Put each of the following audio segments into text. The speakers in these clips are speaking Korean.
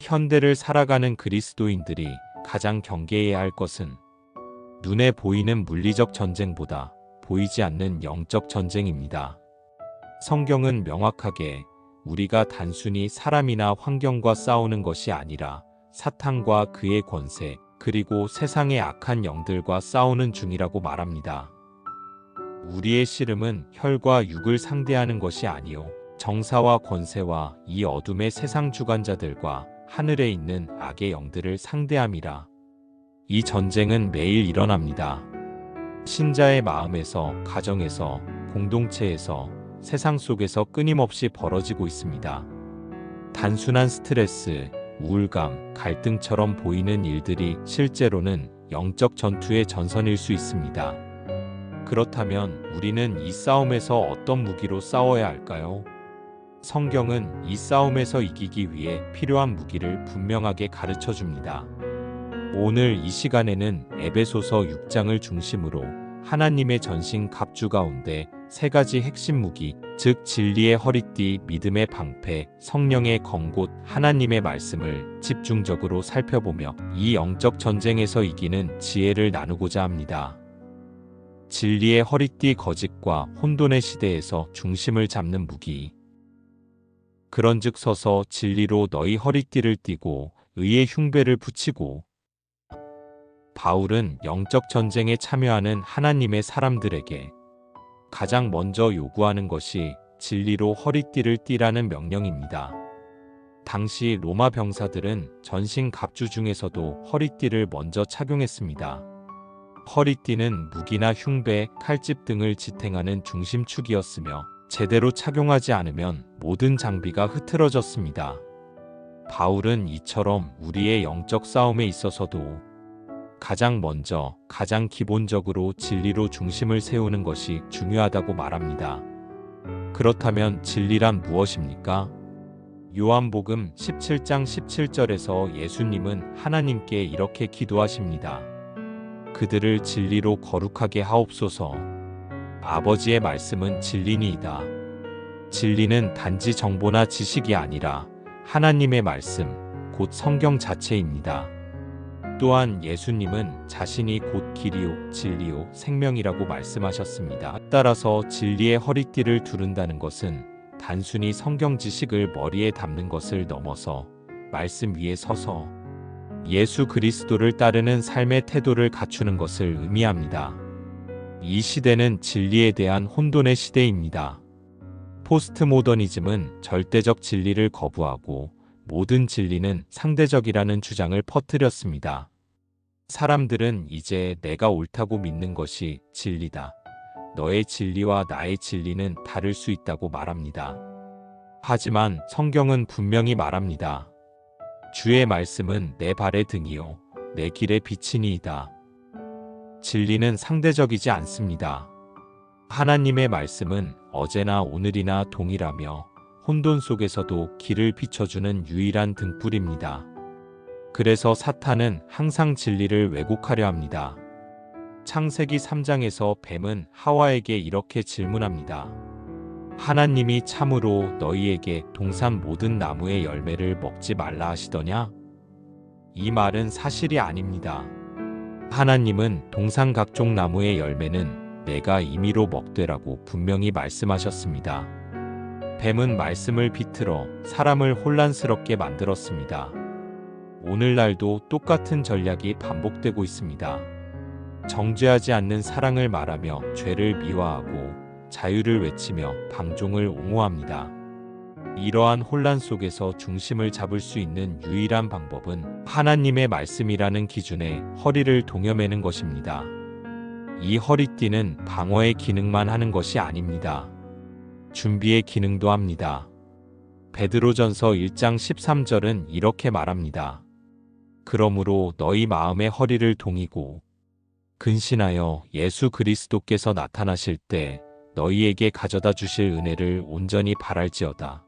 현대를 살아가는 그리스도인들이 가장 경계해야 할 것은 눈에 보이는 물리적 전쟁보다 보이지 않는 영적 전쟁입니다. 성경은 명확하게 우리가 단순히 사람이나 환경과 싸우는 것이 아니라 사탄과 그의 권세, 그리고 세상의 악한 영들과 싸우는 중이라고 말합니다. 우리의 씨름은 혈과 육을 상대하는 것이 아니요 정사와 권세와 이 어둠의 세상 주관자들과 하늘에 있는 악의 영들을 상대함이라. 이 전쟁은 매일 일어납니다. 신자의 마음에서, 가정에서, 공동체에서, 세상 속에서 끊임없이 벌어지고 있습니다. 단순한 스트레스, 우울감, 갈등처럼 보이는 일들이 실제로는 영적 전투의 전선일 수 있습니다. 그렇다면 우리는 이 싸움에서 어떤 무기로 싸워야 할까요? 성경은 이 싸움에서 이기기 위해 필요한 무기를 분명하게 가르쳐 줍니다. 오늘 이 시간에는 에베소서 6장을 중심으로 하나님의 전신 갑주 가운데 세 가지 핵심 무기, 즉 진리의 허리띠, 믿음의 방패, 성령의 검곶, 하나님의 말씀을 집중적으로 살펴보며 이 영적 전쟁에서 이기는 지혜를 나누고자 합니다. 진리의 허리띠, 거짓과 혼돈의 시대에서 중심을 잡는 무기. 그런즉 서서 진리로 너희 허리띠를 띠고 의의 흉배를 붙이고. 바울은 영적 전쟁에 참여하는 하나님의 사람들에게 가장 먼저 요구하는 것이 진리로 허리띠를 띠라는 명령입니다. 당시 로마 병사들은 전신 갑주 중에서도 허리띠를 먼저 착용했습니다. 허리띠는 무기나 흉배, 칼집 등을 지탱하는 중심축이었으며 제대로 착용하지 않으면 모든 장비가 흐트러졌습니다. 바울은 이처럼 우리의 영적 싸움에 있어서도 가장 먼저, 가장 기본적으로 진리로 중심을 세우는 것이 중요하다고 말합니다. 그렇다면 진리란 무엇입니까? 요한복음 17장 17절에서 예수님은 하나님께 이렇게 기도하십니다. 그들을 진리로 거룩하게 하옵소서. 아버지의 말씀은 진리니이다. 진리는 단지 정보나 지식이 아니라 하나님의 말씀, 곧 성경 자체입니다. 또한 예수님은 자신이 곧 길이요, 진리요, 생명이라고 말씀하셨습니다. 따라서 진리의 허리띠를 두른다는 것은 단순히 성경 지식을 머리에 담는 것을 넘어서 말씀 위에 서서 예수 그리스도를 따르는 삶의 태도를 갖추는 것을 의미합니다. 이 시대는 진리에 대한 혼돈의 시대입니다. 포스트모더니즘은 절대적 진리를 거부하고 모든 진리는 상대적이라는 주장을 퍼뜨렸습니다. 사람들은 이제 내가 옳다고 믿는 것이 진리다. 너의 진리와 나의 진리는 다를 수 있다고 말합니다. 하지만 성경은 분명히 말합니다. 주의 말씀은 내 발의 등이요, 내 길의 빛이니이다. 진리는 상대적이지 않습니다. 하나님의 말씀은 어제나 오늘이나 동일하며 혼돈 속에서도 길을 비춰주는 유일한 등불입니다. 그래서 사탄은 항상 진리를 왜곡하려 합니다. 창세기 3장에서 뱀은 하와에게 이렇게 질문합니다. 하나님이 참으로 너희에게 동산 모든 나무의 열매를 먹지 말라 하시더냐? 이 말은 사실이 아닙니다. 하나님은 동산 각종 나무의 열매는 내가 임의로 먹되라고 분명히 말씀하셨습니다. 뱀은 말씀을 비틀어 사람을 혼란스럽게 만들었습니다. 오늘날도 똑같은 전략이 반복되고 있습니다. 정죄하지 않는 사랑을 말하며 죄를 미화하고 자유를 외치며 방종을 옹호합니다. 이러한 혼란 속에서 중심을 잡을 수 있는 유일한 방법은 하나님의 말씀이라는 기준에 허리를 동여매는 것입니다. 이 허리띠는 방어의 기능만 하는 것이 아닙니다. 준비의 기능도 합니다. 베드로전서 1장 13절은 이렇게 말합니다. 그러므로 너희 마음의 허리를 동이고 근신하여 예수 그리스도께서 나타나실 때 너희에게 가져다 주실 은혜를 온전히 바랄지어다.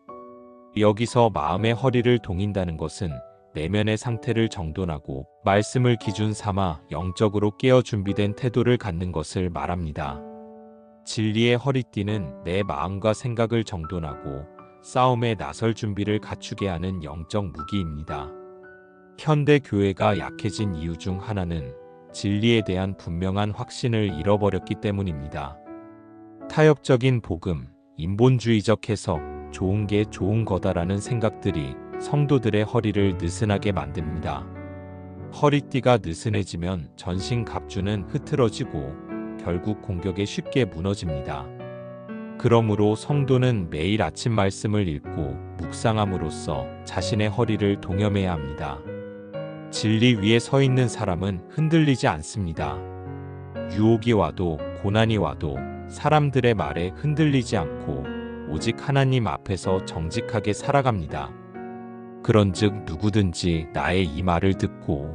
여기서 마음의 허리를 동인다는 것은 내면의 상태를 정돈하고 말씀을 기준 삼아 영적으로 깨어 준비된 태도를 갖는 것을 말합니다. 진리의 허리띠는 내 마음과 생각을 정돈하고 싸움에 나설 준비를 갖추게 하는 영적 무기입니다. 현대 교회가 약해진 이유 중 하나는 진리에 대한 분명한 확신을 잃어버렸기 때문입니다. 타협적인 복음, 인본주의적 해석, 좋은 게 좋은 거다라는 생각들이 성도들의 허리를 느슨하게 만듭니다. 허리띠가 느슨해지면 전신갑주는 흐트러지고 결국 공격에 쉽게 무너집니다. 그러므로 성도는 매일 아침 말씀을 읽고 묵상함으로써 자신의 허리를 동여매야 합니다. 진리 위에 서 있는 사람은 흔들리지 않습니다. 유혹이 와도 고난이 와도 사람들의 말에 흔들리지 않고 오직 하나님 앞에서 정직하게 살아갑니다. 그런즉 누구든지 나의 이 말을 듣고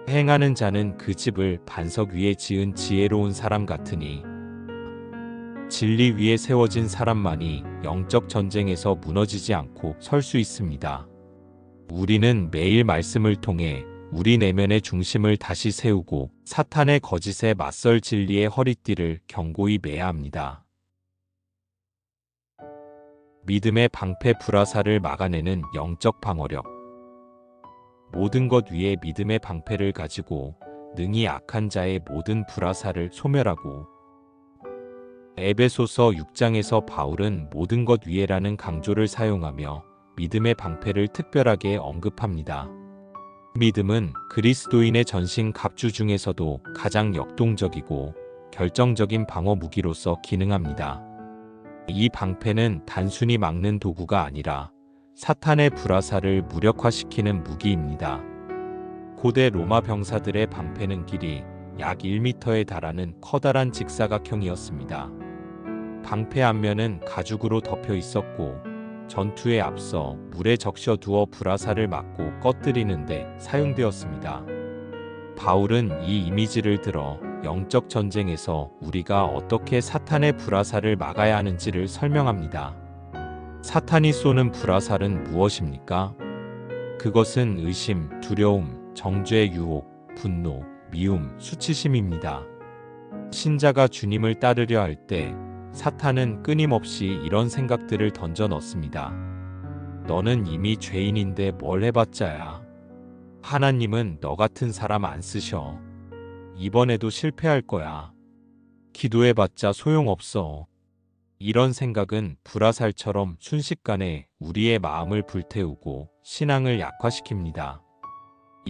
행하는 자는 그 집을 반석 위에 지은 지혜로운 사람 같으니 진리 위에 세워진 사람만이 영적 전쟁에서 무너지지 않고 설 수 있습니다. 우리는 매일 말씀을 통해 우리 내면의 중심을 다시 세우고 사탄의 거짓에 맞설 진리의 허리띠를 견고히 매야 합니다. 믿음의 방패 불화살을 막아내는 영적 방어력. 모든 것 위에 믿음의 방패를 가지고 능히 악한 자의 모든 불화살을 소멸하고. 에베소서 6장에서 바울은 모든 것 위에라는 강조를 사용하며 믿음의 방패를 특별하게 언급합니다. 믿음은 그리스도인의 전신 갑주 중에서도 가장 역동적이고 결정적인 방어 무기로서 기능합니다. 이 방패는 단순히 막는 도구가 아니라 사탄의 불화살을 무력화시키는 무기입니다. 고대 로마 병사들의 방패는 길이 약 1m에 달하는 커다란 직사각형이었습니다. 방패 앞면은 가죽으로 덮여 있었고 전투에 앞서 물에 적셔두어 불화살을 막고 꺼뜨리는 데 사용되었습니다. 바울은 이 이미지를 들어 영적 전쟁에서 우리가 어떻게 사탄의 불화살을 막아야 하는지를 설명합니다. 사탄이 쏘는 불화살은 무엇입니까? 그것은 의심, 두려움, 정죄의 유혹, 분노, 미움, 수치심입니다. 신자가 주님을 따르려 할 때 사탄은 끊임없이 이런 생각들을 던져 넣습니다. 너는 이미 죄인인데 뭘 해봤자야. 하나님은 너 같은 사람 안 쓰셔. 이번에도 실패할 거야. 기도해봤자 소용없어. 이런 생각은 불화살처럼 순식간에 우리의 마음을 불태우고 신앙을 약화시킵니다.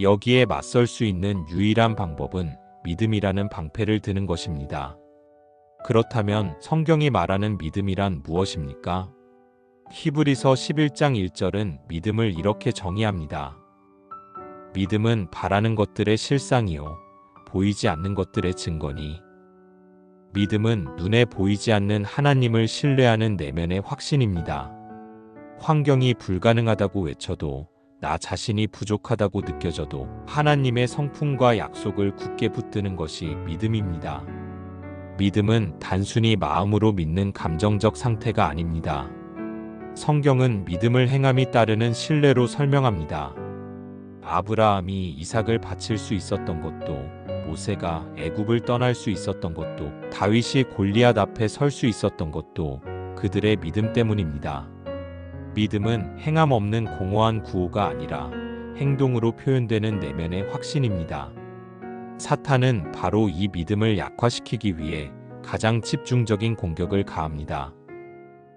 여기에 맞설 수 있는 유일한 방법은 믿음이라는 방패를 드는 것입니다. 그렇다면 성경이 말하는 믿음이란 무엇입니까? 히브리서 11장 1절은 믿음을 이렇게 정의합니다. 믿음은 바라는 것들의 실상이요 보이지 않는 것들의 증거니. 믿음은 눈에 보이지 않는 하나님을 신뢰하는 내면의 확신입니다. 환경이 불가능하다고 외쳐도 나 자신이 부족하다고 느껴져도 하나님의 성품과 약속을 굳게 붙드는 것이 믿음입니다. 믿음은 단순히 마음으로 믿는 감정적 상태가 아닙니다. 성경은 믿음을 행함이 따르는 신뢰로 설명합니다. 아브라함이 이삭을 바칠 수 있었던 것도, 모세가 애굽을 떠날 수 있었던 것도, 다윗이 골리앗 앞에 설 수 있었던 것도 그들의 믿음 때문입니다. 믿음은 행함 없는 공허한 구호가 아니라 행동으로 표현되는 내면의 확신입니다. 사탄은 바로 이 믿음을 약화시키기 위해 가장 집중적인 공격을 가합니다.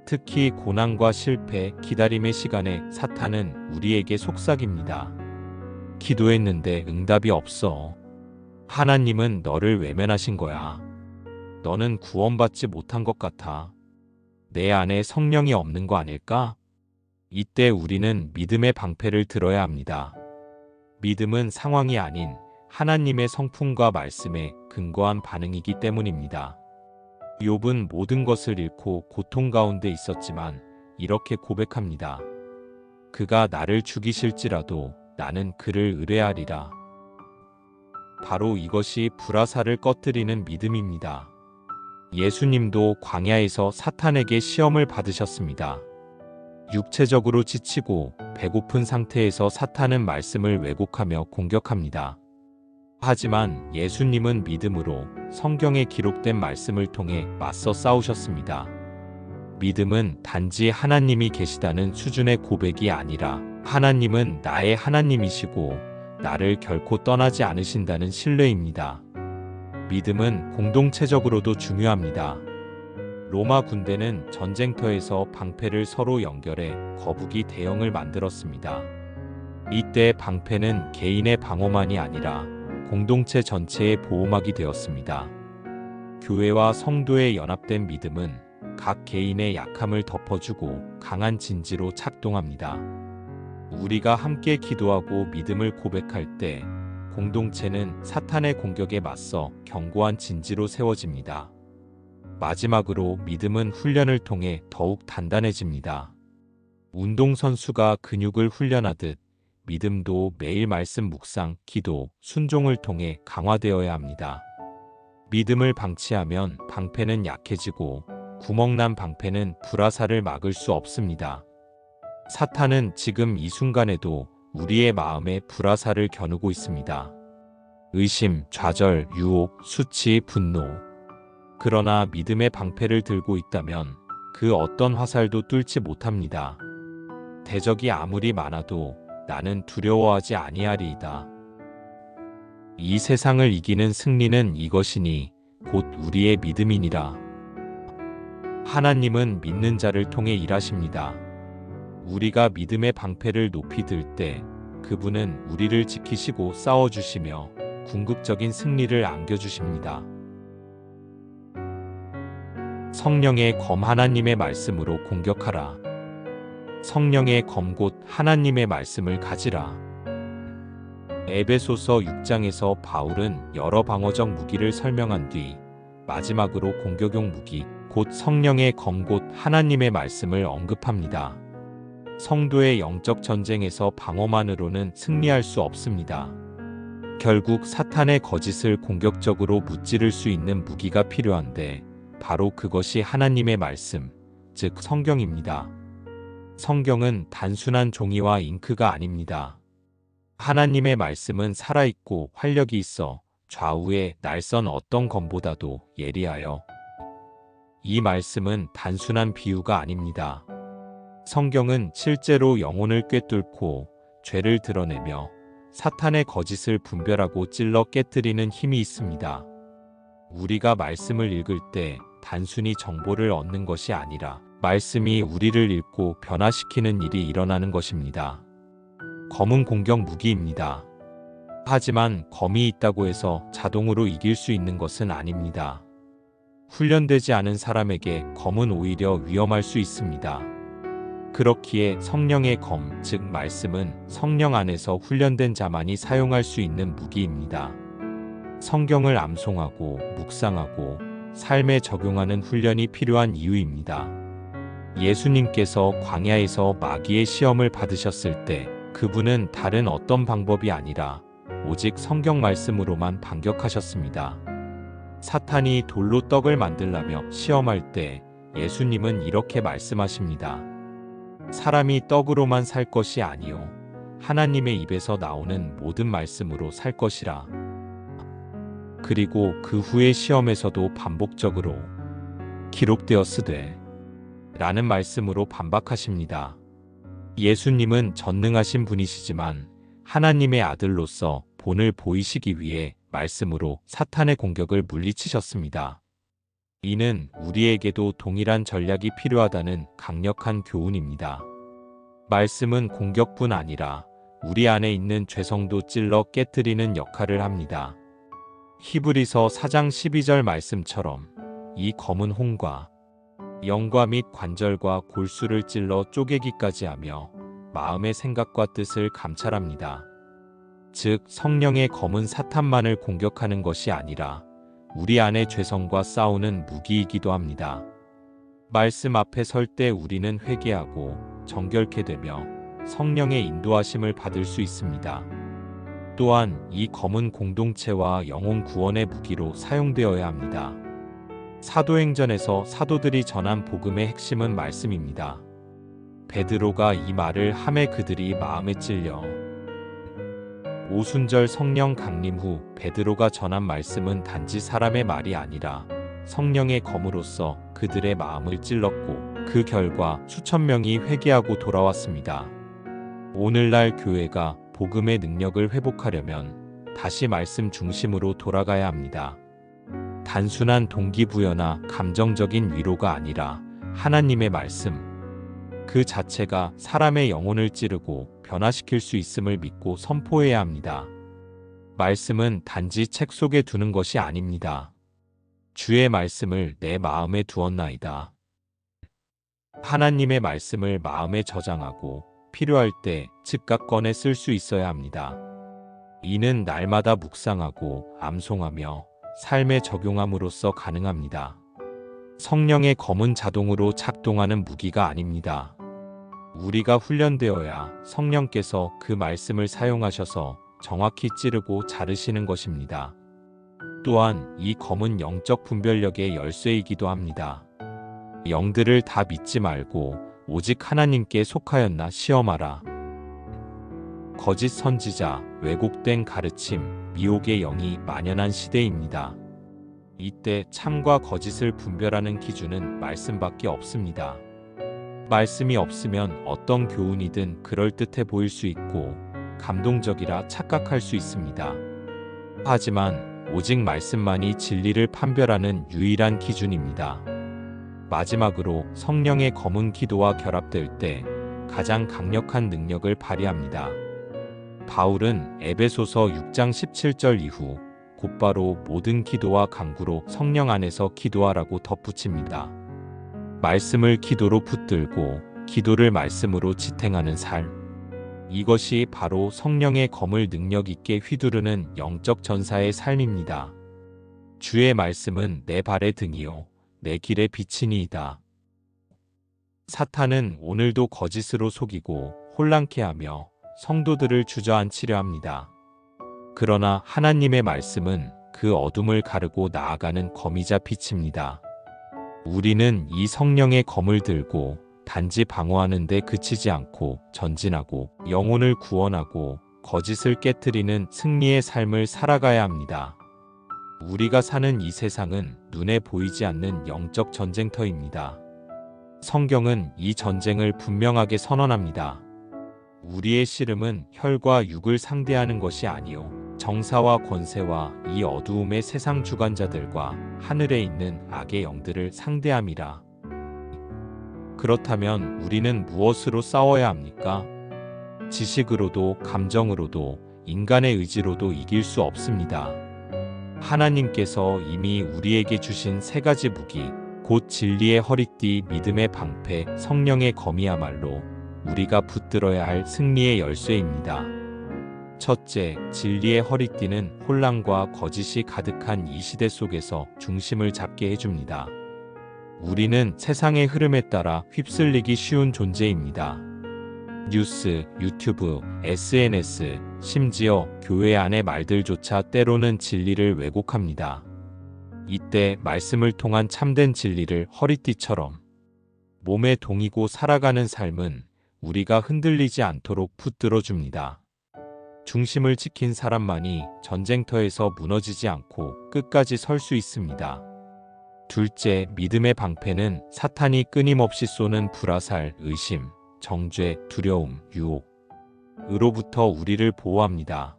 특히 고난과 실패, 기다림의 시간에 사탄은 우리에게 속삭입니다. 기도했는데 응답이 없어. 하나님은 너를 외면하신 거야. 너는 구원받지 못한 것 같아. 내 안에 성령이 없는 거 아닐까? 이때 우리는 믿음의 방패를 들어야 합니다. 믿음은 상황이 아닌 하나님의 성품과 말씀에 근거한 반응이기 때문입니다. 욥은 모든 것을 잃고 고통 가운데 있었지만 이렇게 고백합니다. 그가 나를 죽이실지라도 나는 그를 의뢰하리라. 바로 이것이 불화살을 꺼뜨리는 믿음입니다. 예수님도 광야에서 사탄에게 시험을 받으셨습니다. 육체적으로 지치고 배고픈 상태에서 사탄은 말씀을 왜곡하며 공격합니다. 하지만 예수님은 믿음으로 성경에 기록된 말씀을 통해 맞서 싸우셨습니다. 믿음은 단지 하나님이 계시다는 수준의 고백이 아니라 하나님은 나의 하나님이시고 나를 결코 떠나지 않으신다는 신뢰입니다. 믿음은 공동체적으로도 중요합니다. 로마 군대는 전쟁터에서 방패를 서로 연결해 거북이 대형을 만들었습니다. 이때 방패는 개인의 방어만이 아니라 공동체 전체의 보호막이 되었습니다. 교회와 성도의 연합된 믿음은 각 개인의 약함을 덮어주고 강한 진지로 작동합니다. 우리가 함께 기도하고 믿음을 고백할 때 공동체는 사탄의 공격에 맞서 견고한 진지로 세워집니다. 마지막으로 믿음은 훈련을 통해 더욱 단단해집니다. 운동선수가 근육을 훈련하듯 믿음도 매일 말씀 묵상, 기도, 순종을 통해 강화되어야 합니다. 믿음을 방치하면 방패는 약해지고 구멍난 방패는 불화살을 막을 수 없습니다. 사탄은 지금 이 순간에도 우리의 마음에 불화살을 겨누고 있습니다. 의심, 좌절, 유혹, 수치, 분노. 그러나 믿음의 방패를 들고 있다면 그 어떤 화살도 뚫지 못합니다. 대적이 아무리 많아도 나는 두려워하지 아니하리이다. 이 세상을 이기는 승리는 이것이니 곧 우리의 믿음이니라. 하나님은 믿는 자를 통해 일하십니다. 우리가 믿음의 방패를 높이 들 때 그분은 우리를 지키시고 싸워주시며 궁극적인 승리를 안겨주십니다. 성령의 검 하나님의 말씀으로 공격하라. 성령의 검 곧 하나님의 말씀을 가지라. 에베소서 6장에서 바울은 여러 방어적 무기를 설명한 뒤 마지막으로 공격용 무기 곧 성령의 검 곧 하나님의 말씀을 언급합니다. 성도의 영적 전쟁에서 방어만으로는 승리할 수 없습니다. 결국 사탄의 거짓을 공격적으로 무찌를 수 있는 무기가 필요한데 바로 그것이 하나님의 말씀, 즉 성경입니다. 성경은 단순한 종이와 잉크가 아닙니다. 하나님의 말씀은 살아있고 활력이 있어 좌우에 날선 어떤 검보다도 예리하여. 이 말씀은 단순한 비유가 아닙니다. 성경은 실제로 영혼을 꿰뚫고 죄를 드러내며 사탄의 거짓을 분별하고 찔러 깨뜨리는 힘이 있습니다. 우리가 말씀을 읽을 때 단순히 정보를 얻는 것이 아니라 말씀이 우리를 읽고 변화시키는 일이 일어나는 것입니다. 검은 공격 무기입니다. 하지만 검이 있다고 해서 자동으로 이길 수 있는 것은 아닙니다. 훈련되지 않은 사람에게 검은 오히려 위험할 수 있습니다. 그렇기에 성령의 검, 즉 말씀은 성령 안에서 훈련된 자만이 사용할 수 있는 무기입니다. 성경을 암송하고 묵상하고 삶에 적용하는 훈련이 필요한 이유입니다. 예수님께서 광야에서 마귀의 시험을 받으셨을 때 그분은 다른 어떤 방법이 아니라 오직 성경 말씀으로만 반격하셨습니다. 사탄이 돌로 떡을 만들라며 시험할 때 예수님은 이렇게 말씀하십니다. 사람이 떡으로만 살 것이 아니요 하나님의 입에서 나오는 모든 말씀으로 살 것이라. 그리고 그 후의 시험에서도 반복적으로 기록되었으되 라는 말씀으로 반박하십니다. 예수님은 전능하신 분이시지만 하나님의 아들로서 본을 보이시기 위해 말씀으로 사탄의 공격을 물리치셨습니다. 이는 우리에게도 동일한 전략이 필요하다는 강력한 교훈입니다. 말씀은 공격뿐 아니라 우리 안에 있는 죄성도 찔러 깨뜨리는 역할을 합니다. 히브리서 4장 12절 말씀처럼 이 검은 홍과 영과 및 관절과 골수를 찔러 쪼개기까지 하며 마음의 생각과 뜻을 감찰합니다. 즉 성령의 검은 사탄만을 공격하는 것이 아니라 우리 안의 죄성과 싸우는 무기이기도 합니다. 말씀 앞에 설 때 우리는 회개하고 정결케 되며 성령의 인도하심을 받을 수 있습니다. 또한 이 검은 공동체와 영혼 구원의 무기로 사용되어야 합니다. 사도행전에서 사도들이 전한 복음의 핵심은 말씀입니다. 베드로가 이 말을 하매 그들이 마음에 찔려 오순절 성령 강림 후 베드로가 전한 말씀은 단지 사람의 말이 아니라 성령의 검으로서 그들의 마음을 찔렀고 그 결과 수천 명이 회개하고 돌아왔습니다. 오늘날 교회가 복음의 능력을 회복하려면 다시 말씀 중심으로 돌아가야 합니다. 단순한 동기부여나 감정적인 위로가 아니라 하나님의 말씀, 그 자체가 사람의 영혼을 찌르고 변화시킬 수 있음을 믿고 선포해야 합니다. 말씀은 단지 책 속에 두는 것이 아닙니다. 주의 말씀을 내 마음에 두었나이다. 하나님의 말씀을 마음에 저장하고 필요할 때 즉각 꺼내 쓸 수 있어야 합니다. 이는 날마다 묵상하고 암송하며 삶에 적용함으로써 가능합니다. 성령의 검은 자동으로 작동하는 무기가 아닙니다. 우리가 훈련되어야 성령께서 그 말씀을 사용하셔서 정확히 찌르고 자르시는 것입니다. 또한 이 검은 영적 분별력의 열쇠이기도 합니다. 영들을 다 믿지 말고 오직 하나님께 속하였나 시험하라. 거짓 선지자, 왜곡된 가르침, 미혹의 영이 만연한 시대입니다. 이때 참과 거짓을 분별하는 기준은 말씀밖에 없습니다. 말씀이 없으면 어떤 교훈이든 그럴듯해 보일 수 있고 감동적이라 착각할 수 있습니다. 하지만 오직 말씀만이 진리를 판별하는 유일한 기준입니다. 마지막으로 성령의 검은 기도와 결합될 때 가장 강력한 능력을 발휘합니다. 바울은 에베소서 6장 17절 이후 곧바로 모든 기도와 간구로 성령 안에서 기도하라고 덧붙입니다. 말씀을 기도로 붙들고 기도를 말씀으로 지탱하는 삶. 이것이 바로 성령의 검을 능력 있게 휘두르는 영적 전사의 삶입니다. 주의 말씀은 내 발의 등이요 내 길의 빛이니이다. 사탄은 오늘도 거짓으로 속이고 혼란케 하며 성도들을 주저앉히려 합니다. 그러나 하나님의 말씀은 그 어둠을 가르고 나아가는 검이자 빛입니다. 우리는 이 성령의 검을 들고 단지 방어하는 데 그치지 않고 전진하고 영혼을 구원하고 거짓을 깨트리는 승리의 삶을 살아가야 합니다. 우리가 사는 이 세상은 눈에 보이지 않는 영적 전쟁터입니다. 성경은 이 전쟁을 분명하게 선언합니다. 우리의 씨름은 혈과 육을 상대하는 것이 아니요 정사와 권세와 이 어두움의 세상 주관자들과 하늘에 있는 악의 영들을 상대함이라. 그렇다면 우리는 무엇으로 싸워야 합니까? 지식으로도 감정으로도 인간의 의지로도 이길 수 없습니다. 하나님께서 이미 우리에게 주신 세 가지 무기, 곧 진리의 허리띠, 믿음의 방패, 성령의 검이야말로 우리가 붙들어야 할 승리의 열쇠입니다. 첫째, 진리의 허리띠는 혼란과 거짓이 가득한 이 시대 속에서 중심을 잡게 해줍니다. 우리는 세상의 흐름에 따라 휩쓸리기 쉬운 존재입니다. 뉴스, 유튜브, SNS, 심지어 교회 안의 말들조차 때로는 진리를 왜곡합니다. 이때 말씀을 통한 참된 진리를 허리띠처럼 몸에 동이고 살아가는 삶은 우리가 흔들리지 않도록 붙들어줍니다. 중심을 지킨 사람만이 전쟁터에서 무너지지 않고 끝까지 설 수 있습니다. 둘째, 믿음의 방패는 사탄이 끊임없이 쏘는 불화살, 의심, 정죄, 두려움, 유혹으로부터 우리를 보호합니다.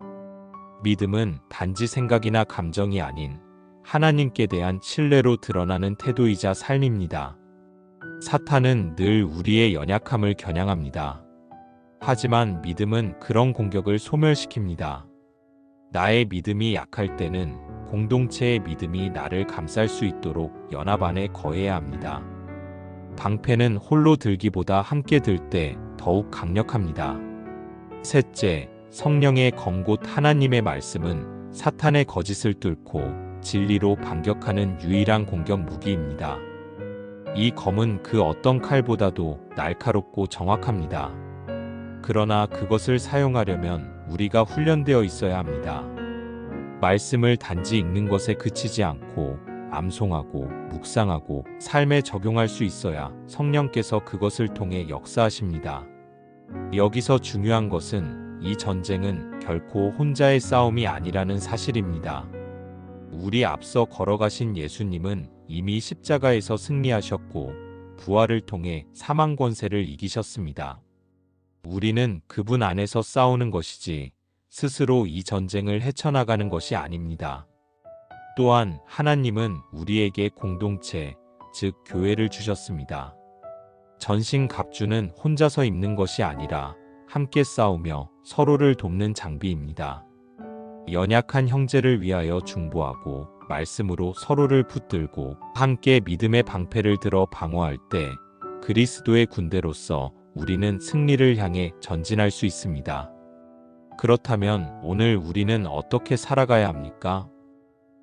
믿음은 단지 생각이나 감정이 아닌 하나님께 대한 신뢰로 드러나는 태도이자 삶입니다. 사탄은 늘 우리의 연약함을 겨냥합니다. 하지만 믿음은 그런 공격을 소멸시킵니다. 나의 믿음이 약할 때는 공동체의 믿음이 나를 감쌀 수 있도록 연합 안에 거해야 합니다. 방패는 홀로 들기보다 함께 들 때 더욱 강력합니다. 셋째, 성령의 검 곧 하나님의 말씀은 사탄의 거짓을 뚫고 진리로 반격하는 유일한 공격 무기입니다. 이 검은 그 어떤 칼보다도 날카롭고 정확합니다. 그러나 그것을 사용하려면 우리가 훈련되어 있어야 합니다. 말씀을 단지 읽는 것에 그치지 않고 암송하고 묵상하고 삶에 적용할 수 있어야 성령께서 그것을 통해 역사하십니다. 여기서 중요한 것은 이 전쟁은 결코 혼자의 싸움이 아니라는 사실입니다. 우리 앞서 걸어가신 예수님은 이미 십자가에서 승리하셨고 부활을 통해 사망 권세를 이기셨습니다. 우리는 그분 안에서 싸우는 것이지 스스로 이 전쟁을 헤쳐나가는 것이 아닙니다. 또한 하나님은 우리에게 공동체, 즉 교회를 주셨습니다. 전신갑주는 혼자서 입는 것이 아니라 함께 싸우며 서로를 돕는 장비입니다. 연약한 형제를 위하여 중보하고 말씀으로 서로를 붙들고 함께 믿음의 방패를 들어 방어할 때 그리스도의 군대로서 우리는 승리를 향해 전진할 수 있습니다. 그렇다면 오늘 우리는 어떻게 살아가야 합니까?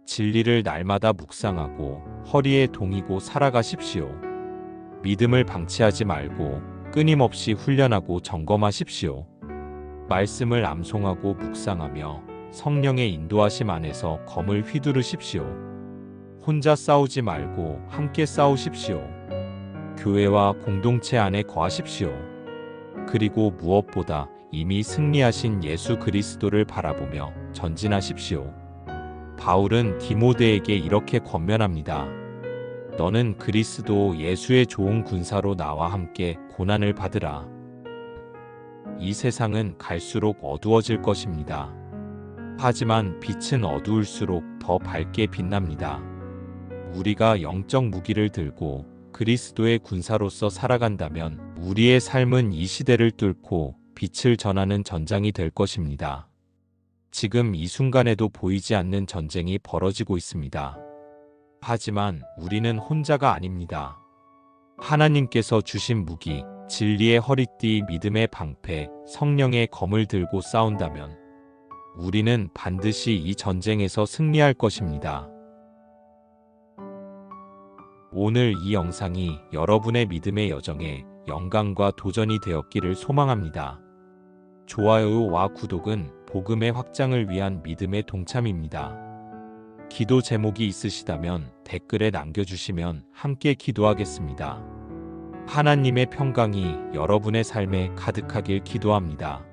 진리를 날마다 묵상하고 허리에 동이고 살아가십시오. 믿음을 방치하지 말고 끊임없이 훈련하고 점검하십시오. 말씀을 암송하고 묵상하며 성령의 인도하심 안에서 검을 휘두르십시오. 혼자 싸우지 말고 함께 싸우십시오. 교회와 공동체 안에 거하십시오. 그리고 무엇보다 이미 승리하신 예수 그리스도를 바라보며 전진하십시오. 바울은 디모데에게 이렇게 권면합니다. 너는 그리스도 예수의 좋은 군사로 나와 함께 고난을 받으라. 이 세상은 갈수록 어두워질 것입니다. 하지만 빛은 어두울수록 더 밝게 빛납니다. 우리가 영적 무기를 들고 그리스도의 군사로서 살아간다면 우리의 삶은 이 시대를 뚫고 빛을 전하는 전장이 될 것입니다. 지금 이 순간에도 보이지 않는 전쟁이 벌어지고 있습니다. 하지만 우리는 혼자가 아닙니다. 하나님께서 주신 무기, 진리의 허리띠, 믿음의 방패, 성령의 검을 들고 싸운다면 우리는 반드시 이 전쟁에서 승리할 것입니다. 오늘 이 영상이 여러분의 믿음의 여정에 영광과 도전이 되었기를 소망합니다. 좋아요와 구독은 복음의 확장을 위한 믿음의 동참입니다. 기도 제목이 있으시다면 댓글에 남겨주시면 함께 기도하겠습니다. 하나님의 평강이 여러분의 삶에 가득하길 기도합니다.